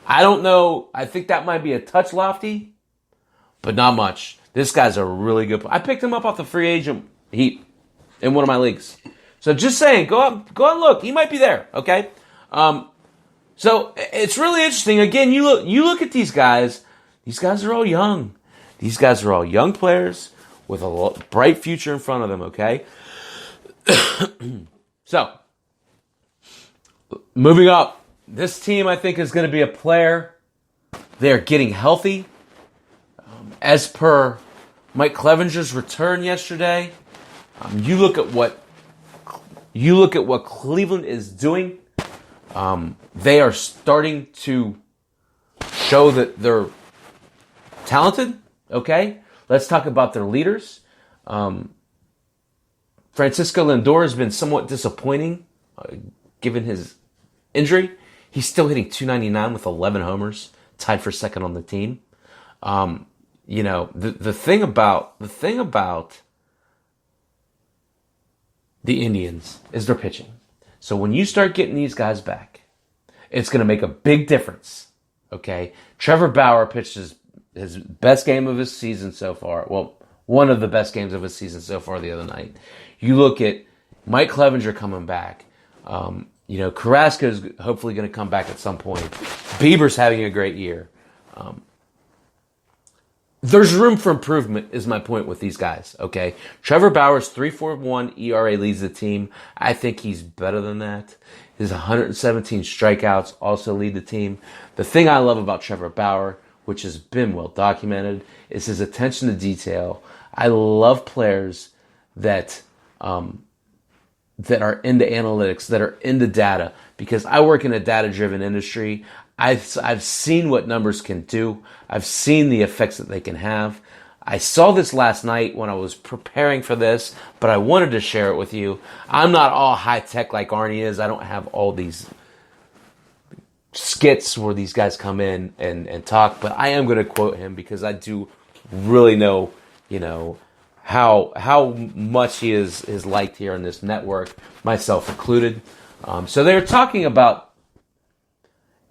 I don't know. I think that might be a touch lofty, but not much. This guy's a really good player. I picked him up off the free agent heap in one of my leagues. So just saying, go out and look. He might be there, okay? So it's really interesting. Again, you look at these guys. These guys are all young. These guys are all young players with a bright future in front of them, okay? So, moving up. This team, I think, is going to be a player. They're getting healthy. As per Mike Clevenger's return yesterday, you look at what Cleveland is doing. They are starting to show that they're talented. Okay, let's talk about their leaders. Francisco Lindor has been somewhat disappointing, given his injury. He's still hitting .299 with 11 homers, tied for second on the team. The thing about the Indians is their pitching. So when you start getting these guys back, it's going to make a big difference. Okay, Trevor Bauer pitched his best game of his season so far. Well, one of the best games of his season so far the other night. You look at Mike Clevenger coming back. Carrasco is hopefully going to come back at some point. Bieber's having a great year. There's room for improvement is my point with these guys, okay? Trevor Bauer's 3.41 ERA leads the team. I think he's better than that. His 117 strikeouts also lead the team. The thing I love about Trevor Bauer, which has been well documented, is his attention to detail. I love players that are into analytics, that are into data, because I work in a data-driven industry. I've seen what numbers can do. I've seen the effects that they can have. I saw this last night when I was preparing for this, but I wanted to share it with you. I'm not all high-tech like Arnie is. I don't have all these skits where these guys come in and talk, but I am going to quote him because I do really know, how much he is liked here on this network, myself included. So they're talking about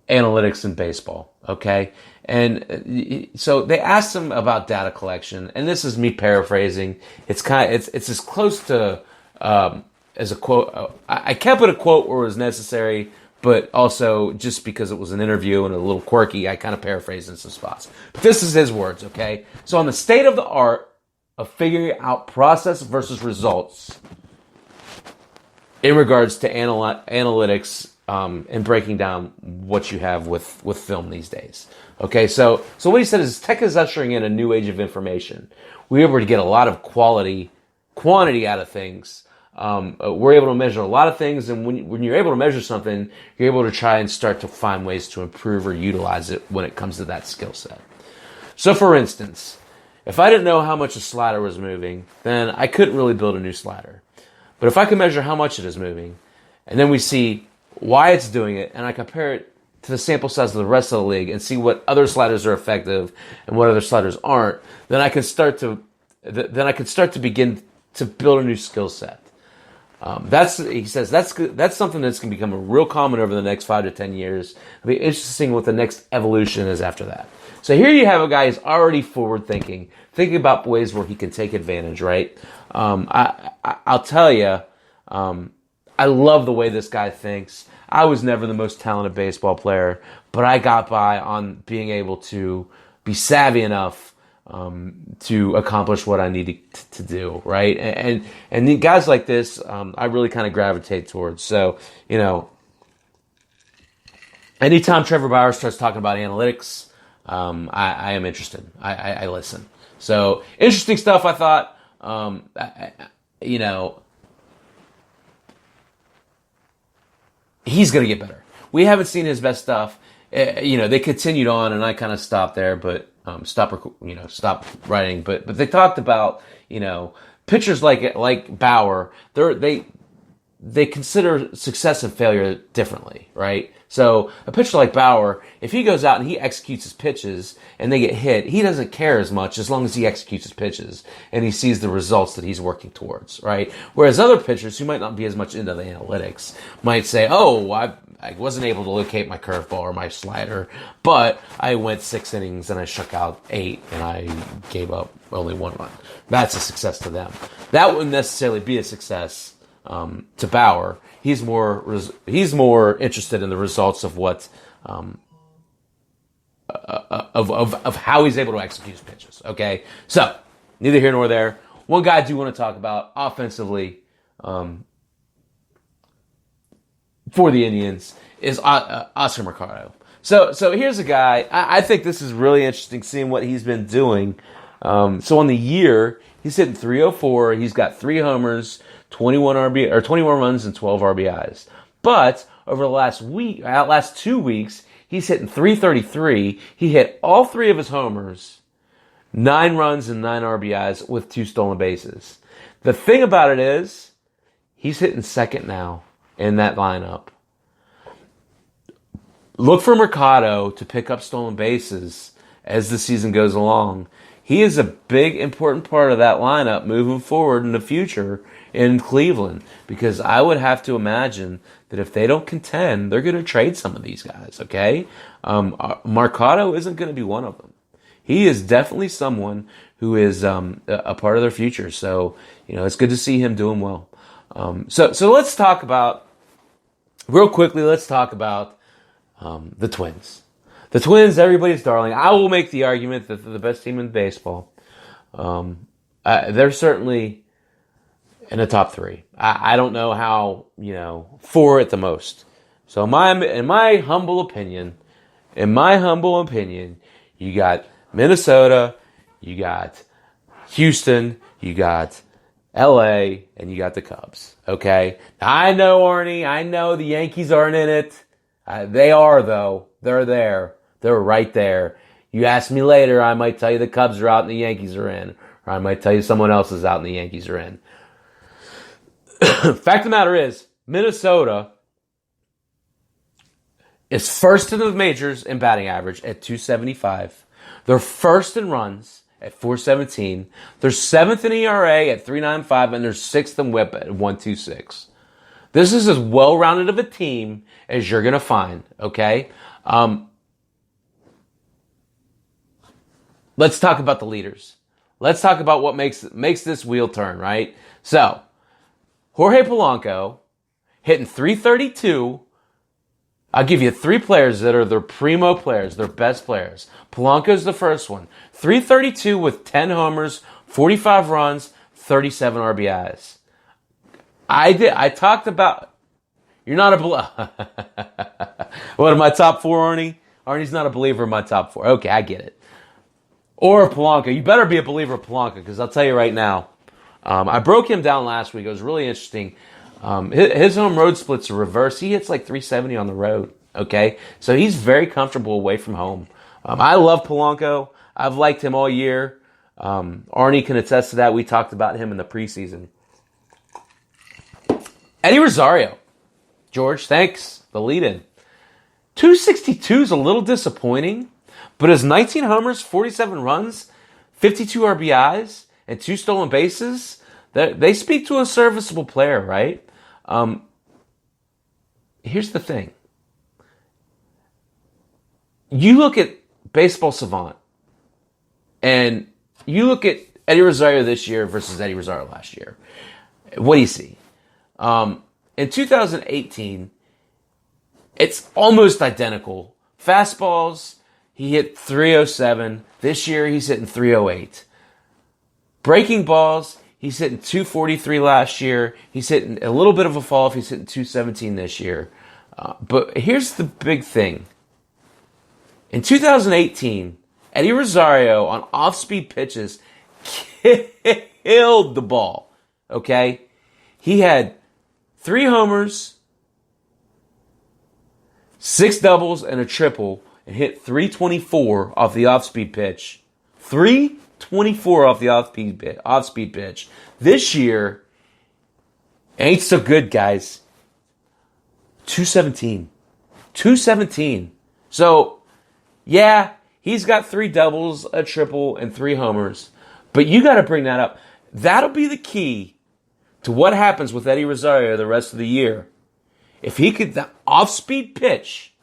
analytics in baseball, okay? And so they asked him about data collection, and this is me paraphrasing. It's as close to as a quote. I can't put a quote where it was necessary, but also just because it was an interview and a little quirky, I kind of paraphrased in some spots. But this is his words, okay? So on the state of the art of figuring out process versus results in regards to analytics and breaking down what you have with film these days. Okay, so what he said is tech is ushering in a new age of information. We're able to get a lot of quantity out of things. We're able to measure a lot of things, and when you're able to measure something, you're able to try and start to find ways to improve or utilize it when it comes to that skill set. So for instance, if I didn't know how much a slider was moving, then I couldn't really build a new slider. But if I can measure how much it is moving, and then we see why it's doing it, and I compare it to the sample size of the rest of the league and see what other sliders are effective and what other sliders aren't, then I can start to begin to build a new skill set. He says that's something that's going to become real common over the next 5 to 10 years. It'll be interesting what the next evolution is after that. So here you have a guy who's already forward thinking about ways where he can take advantage, right? I'll tell you, I love the way this guy thinks. I was never the most talented baseball player, but I got by on being able to be savvy enough to accomplish what I needed to do, right? And the guys like this, I really kind of gravitate towards. So, anytime Trevor Bauer starts talking about analytics, I am interested. I listen. So, interesting stuff, I thought. He's going to get better. We haven't seen his best stuff. They continued on, and I kind of stopped there, but stop writing. But they talked about pitchers like Bauer. They consider success and failure differently, right? So a pitcher like Bauer, if he goes out and he executes his pitches and they get hit, he doesn't care as much as long as he executes his pitches and he sees the results that he's working towards, right? Whereas other pitchers who might not be as much into the analytics might say, oh, I wasn't able to locate my curveball or my slider, but I went 6 innings and I struck out 8 and I gave up only 1 run. That's a success to them. That wouldn't necessarily be a success to Bauer. He's more interested in the results of what of how he's able to execute his pitches. Okay, so neither here nor there. One guy I do want to talk about offensively for the Indians is Oscar Mercado. So here's a guy. I think this is really interesting, seeing what he's been doing. So on the year, he's hitting .304. He's got 3 homers, 21 runs, and 12 RBIs. But over the last 2 weeks, he's hitting .333. He hit all 3 of his homers, 9 runs and 9 RBIs with 2 stolen bases. The thing about it is, he's hitting second now in that lineup. Look for Mercado to pick up stolen bases as the season goes along. He is a big, important part of that lineup moving forward in the future in Cleveland, because I would have to imagine that if they don't contend, they're going to trade some of these guys, okay? Mercado isn't going to be one of them. He is definitely someone who is a part of their future. So, it's good to see him doing well. So let's talk about, real quickly, the Twins. The Twins, everybody's darling. I will make the argument that they're the best team in baseball. They're certainly in the top 3. I don't know how, 4 at the most. So in my humble opinion, you got Minnesota, you got Houston, you got LA, and you got the Cubs. Okay? I know, Arnie, I know the Yankees aren't in it. They are, though. They're there. They're right there. You ask me later, I might tell you the Cubs are out and the Yankees are in. Or I might tell you someone else is out and the Yankees are in. Fact of the matter is, Minnesota is first in the majors in batting average at .275. They're first in runs at .417. They're 7th in ERA at .395, and they're 6th in WHIP at .126. This is as well-rounded of a team as you're going to find, okay? Let's talk about the leaders. Let's talk about what makes this wheel turn, right? So, Jorge Polanco hitting .332. I'll give you 3 players that are their primo players, their best players. Polanco's the first one. .332 with 10 homers, 45 runs, 37 RBIs. I talked about, you're not a what, my top 4, Arnie? Arnie's not a believer in my top 4. Okay, I get it. Or Polanco. You better be a believer of Polanco, because I'll tell you right now, I broke him down last week. It was really interesting. His home road splits are reverse. He hits like .370 on the road. Okay, so he's very comfortable away from home. I love Polanco. I've liked him all year. Arnie can attest to that. We talked about him in the preseason. Eddie Rosario. George, thanks. The lead-in. .262 is a little disappointing, but his 19 homers, 47 runs, 52 RBIs, and 2 stolen bases, they speak to a serviceable player, right? Here's the thing. You look at Baseball Savant, and you look at Eddie Rosario this year versus Eddie Rosario last year. What do you see? In 2018, it's almost identical. Fastballs, he hit .307. This year, he's hitting .308. Breaking balls, he's hitting .243 last year. He's hitting a little bit of a fall off. He's hitting .217 this year. But here's the big thing. In 2018, Eddie Rosario on off-speed pitches killed the ball. Okay? He had 3 homers, 6 doubles, and a triple, and hit .324 off the off-speed pitch. .324 off the off-speed pitch. This year, ain't so good, guys. .217. .217. So, yeah, he's got 3 doubles, a triple, and 3 homers. But you got to bring that up. That'll be the key to what happens with Eddie Rosario the rest of the year. If he could, the off-speed pitch,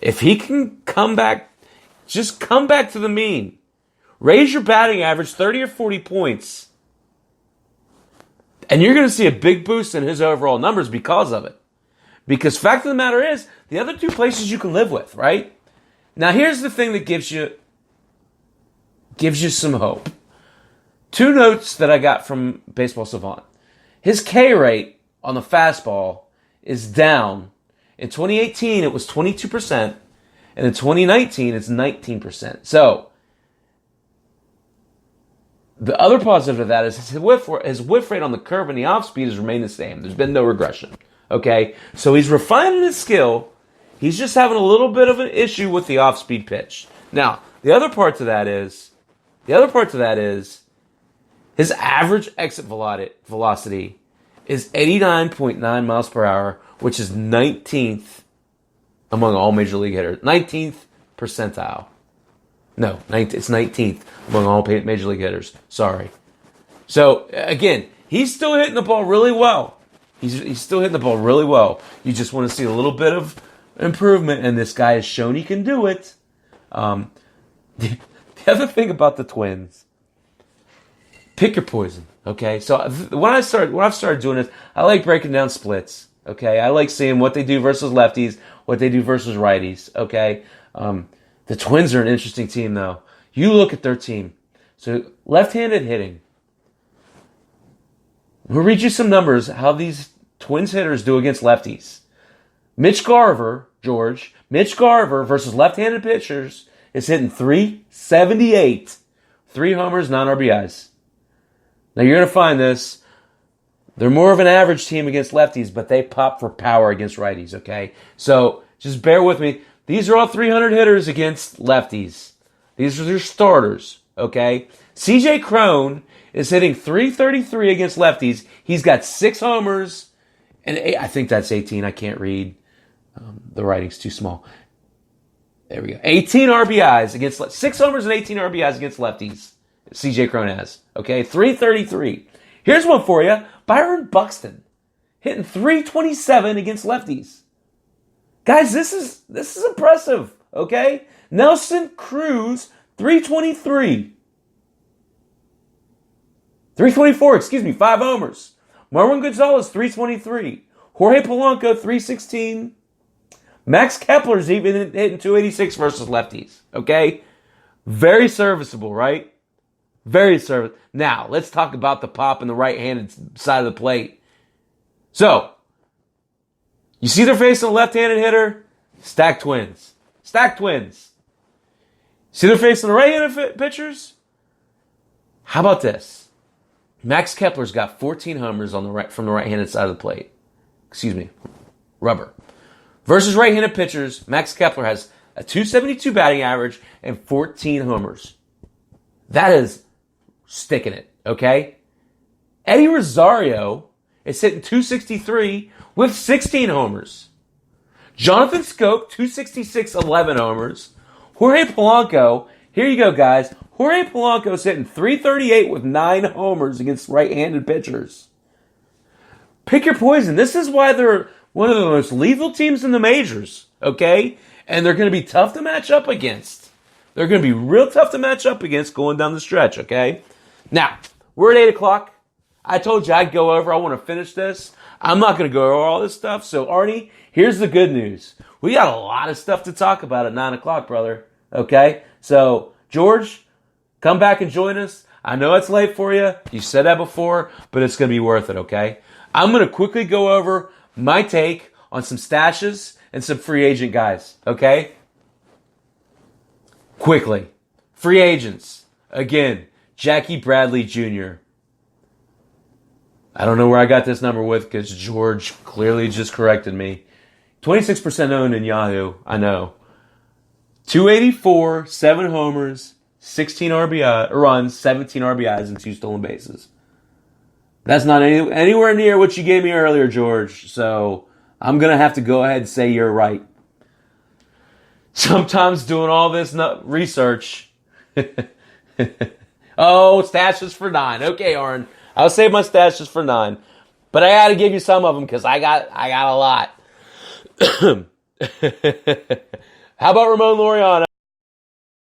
if he can come back, just come back to the mean. Raise your batting average 30 or 40 points. And you're going to see a big boost in his overall numbers because of it. Because fact of the matter is, the other two places you can live with, right? Now here's the thing that gives you some hope. Two notes that I got from Baseball Savant. His K rate on the fastball is down. In 2018, it was 22%, and in 2019, it's 19%. So, the other positive of that is his whiff rate on the curve and the off speed has remained the same. There's been no regression. Okay? So he's refining his skill. He's just having a little bit of an issue with the off speed pitch. Now, the other part to that is his average exit velocity is 89.9 miles per hour, which is 19th among all major league hitters. 19th percentile. No, it's 19th among all major league hitters. Sorry. So, again, he's still hitting the ball really well. He's still hitting the ball really well. You just want to see a little bit of improvement, and this guy has shown he can do it. The other thing about the Twins, pick your poison, okay? So when I've started doing this, I like breaking down splits, okay? I like seeing what they do versus lefties, what they do versus righties, okay? The Twins are an interesting team, though. You look at their team. So left-handed hitting. We'll read you some numbers, how these Twins hitters do against lefties. Mitch Garver versus left-handed pitchers is hitting .378. 3 homers, 9 RBIs. Now you're going to find this. They're more of an average team against lefties, but they pop for power against righties, okay? So just bear with me. These are all 300 hitters against lefties. These are their starters, okay? CJ Cron is hitting .333 against lefties. He's got 6 homers, and I think that's 18. I can't read. The writing's too small. There we go. 18 RBIs against 6 homers and 18 RBIs against lefties. CJ Cron has. Okay, .333. Here's one for you. Byron Buxton hitting .327 against lefties. Guys, this is impressive. Okay, Nelson Cruz .323. 324, 5 homers. Marwin Gonzalez, .323. Jorge Polanco, .316. Max Kepler's even hitting .286 versus lefties. Okay? Very serviceable, right? Very serviceable. Now, let's talk about the pop in the right-handed side of the plate. So, you see they're facing a left-handed hitter? Stacked Twins. Stacked Twins. See they're facing the right-handed pitchers? How about this? Max Kepler's got 14 homers on the right from the right-handed side of the plate. Rubber. Versus right-handed pitchers, Max Kepler has a .272 batting average and 14 homers. That is sticking it, okay? Eddie Rosario is hitting .263 with 16 homers. Jonathan Scope, .266, 11 homers. Jorge Polanco, here you go, guys. Jorge Polanco is hitting .338 with 9 homers against right-handed pitchers. Pick your poison. This is why they're one of the most lethal teams in the majors, okay? And they're going to be tough to match up against. They're going to be real tough to match up against going down the stretch, okay? Now, we're at 8 o'clock. I told you I'd go over. I want to finish this. I'm not going to go over all this stuff. So, Arnie, here's the good news. We got a lot of stuff to talk about at 9 o'clock, brother, okay? So, George, come back and join us. I know it's late for you. You said that before, but it's going to be worth it, okay? I'm going to quickly go over my take on some stashes and some free agent guys, okay? Quickly. Free agents. Again, Jackie Bradley Jr. I don't know where I got this number with because George clearly just corrected me. 26% owned in Yahoo, I know. 284, 7 homers, 16 RBI runs, 17 RBIs, and 2 stolen bases. That's not anywhere near what you gave me earlier, George. So I'm going to have to go ahead and say you're right. Sometimes doing all this research. Oh, stashes for 9. Okay, Aaron. I'll save my stashes for 9. But I got to give you some of them because I got a lot. How about Ramon Laureano?